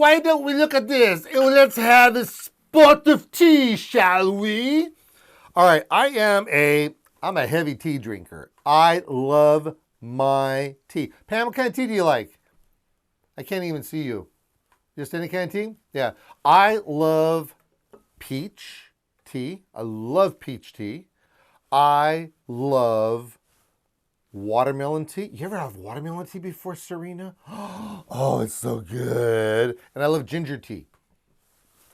why don't we look at this? Let's have a spot of tea, shall we? All right, I'm a heavy tea drinker. I love my tea. Pam, what kind of tea do you like? I can't even see you. Just any kind of tea? Yeah. I love peach tea. I love peach tea. I love watermelon tea. You ever have watermelon tea before, Serena? Oh, it's so good. And I love ginger tea.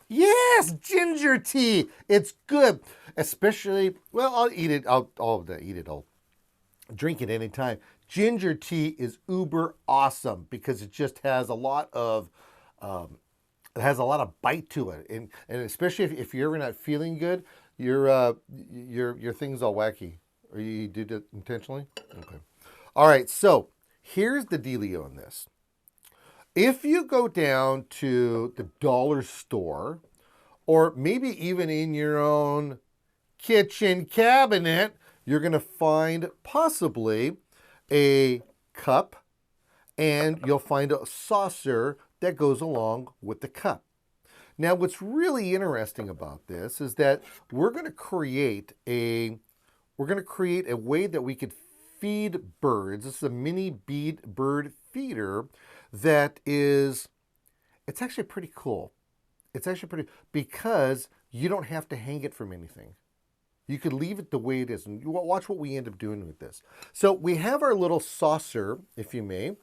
Yes, ginger tea. It's good. Especially, well, I'll eat it. I'll eat it. I'll drink it anytime. Ginger tea is uber awesome because it just has a lot of bite to it, and especially if you're ever not feeling good, your thing's all wacky. Or you did it intentionally? Okay. All right. So here's the dealio on this. If you go down to the dollar store, or maybe even in your own kitchen cabinet, you're going to find possibly a cup, and you'll find a saucer that goes along with the cup. Now, what's really interesting about this is that we're going to create a way that we could feed birds. This is a mini bird feeder that is, it's actually pretty cool. It's actually pretty, because you don't have to hang it from anything. You could leave it the way it is, and you watch what we end up doing with this. So we have our little saucer, if you may.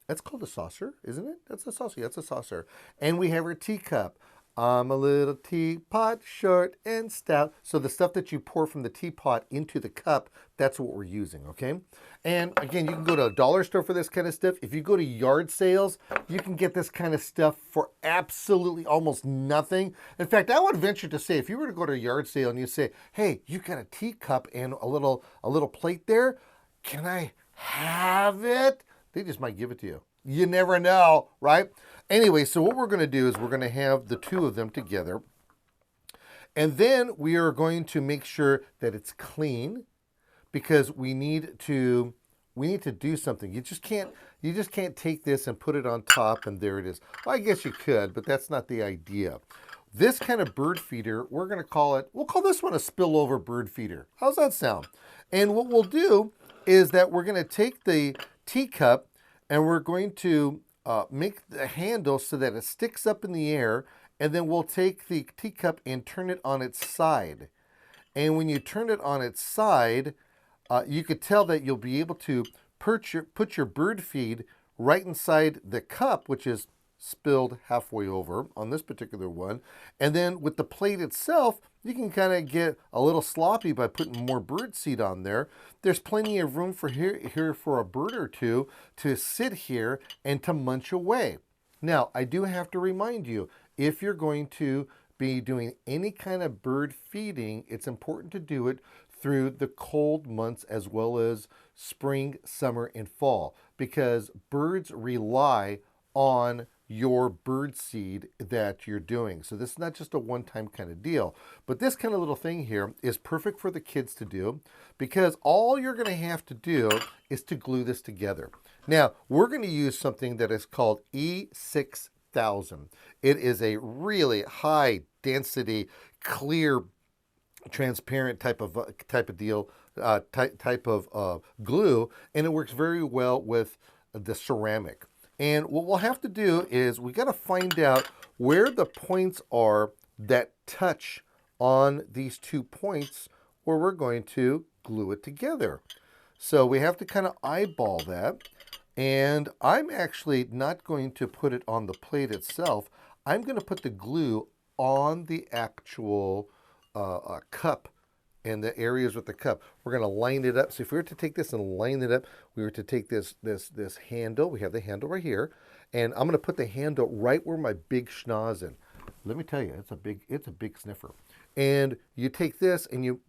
That's called a saucer, isn't it? That's a saucer. That's a saucer. And we have our teacup. I'm a little teapot, short and stout. So the stuff that you pour from the teapot into the cup, that's what we're using, okay? And again, you can go to a dollar store for this kind of stuff. If you go to yard sales, you can get this kind of stuff for absolutely almost nothing. In fact, I would venture to say, if you were to go to a yard sale and you say, hey, you got a teacup and a little plate there, can I have it? They just might give it to you. You never know, right? Anyway, so what we're going to do is we're going to have the two of them together. And then we are going to make sure that it's clean, because we need to do something. You just can't take this and put it on top and there it is. Well, I guess you could, but that's not the idea. This kind of bird feeder, we'll call this one a spillover bird feeder. How's that sound? And what we'll do is that we're going to take the teacup and we're going to make the handle so that it sticks up in the air, and then we'll take the teacup and turn it on its side. And when you turn it on its side, you could tell that you'll be able to put your bird feed right inside the cup, which is spilled halfway over on this particular one. And then with the plate itself, you can kind of get a little sloppy by putting more bird seed on there. There's plenty of room for here for a bird or two to sit here and to munch away. Now, I do have to remind you, if you're going to be doing any kind of bird feeding, it's important to do it through the cold months as well as spring, summer, and fall, because birds rely on your bird seed that you're doing. So this is not just a one-time kind of deal, but this kind of little thing here is perfect for the kids to do, because all you're going to have to do is to glue this together. Now, we're going to use something that is called E6000. It is a really high density, clear, transparent type of glue, and it works very well with the ceramic. And what we'll have to do is we got to find out where the points are that touch on these 2 points where we're going to glue it together. So we have to kind of eyeball that. And I'm actually not going to put it on the plate itself. I'm going to put the glue on the actual cup and the areas with the cup. We're going to line it up. So if we were to take this and line it up, we were to take this handle. We have the handle right here, and I'm going to put the handle right where my big schnoz in. Let me tell you, it's a big sniffer. And you take this and you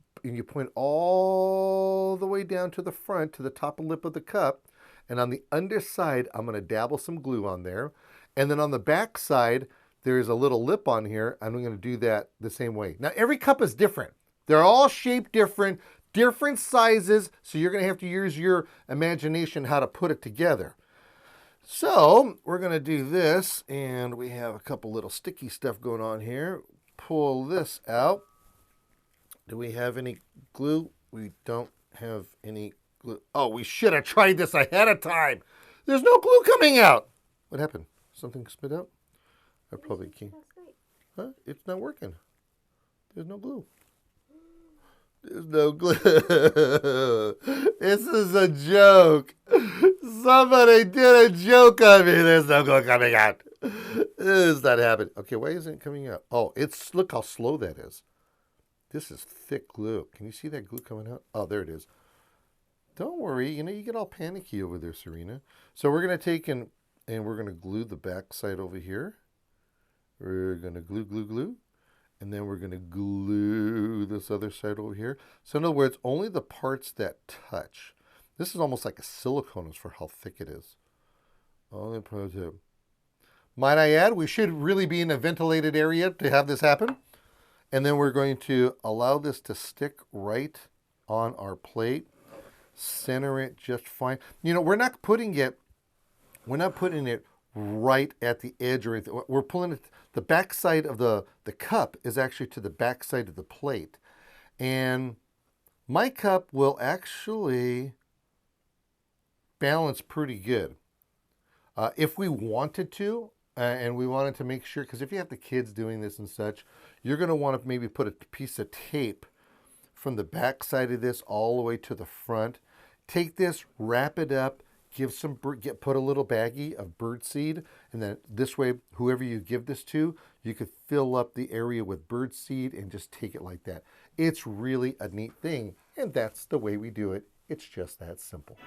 point all the way down to the front, to the top lip of the cup, and on the underside, I'm going to dabble some glue on there, and then on the back side, there's a little lip on here. I'm going to do that the same way. Now, every cup is different. They're all shaped different sizes, so you're going to have to use your imagination how to put it together. So we're going to do this, and we have a couple little sticky stuff going on here. Pull this out. Do we have any glue? We don't have any glue. Oh, we should have tried this ahead of time. There's no glue coming out. What happened? Something spit out? I probably can't. Huh? It's not working. There's no glue. There's no glue. This is a joke. Somebody did a joke on me. There's no glue coming out. This is not happening. Okay, why isn't it coming out? Oh, look how slow that is. This is thick glue. Can you see that glue coming out? Oh, there it is. Don't worry. You get all panicky over there, Serena. So we're going to take and we're going to glue the back side over here. We're going to glue. And then we're going to glue this other side over here. So in other words, only the parts that touch. This is almost like a silicone as for how thick it is. Only pro tip. Might I add, we should really be in a ventilated area to have this happen. And then we're going to allow this to stick right on our plate. Center it just fine. We're not putting it right at the edge or anything. We're pulling it, the back side of the cup is actually to the back side of the plate. And my cup will actually balance pretty good. If we wanted to, and we wanted to make sure, because if you have the kids doing this and such, you're going to want to maybe put a piece of tape from the back side of this all the way to the front. Take this, wrap it up, put a little baggie of bird seed, and then this way, whoever you give this to, you could fill up the area with bird seed and just take it like that. It's really a neat thing, and that's the way we do it. It's just that simple.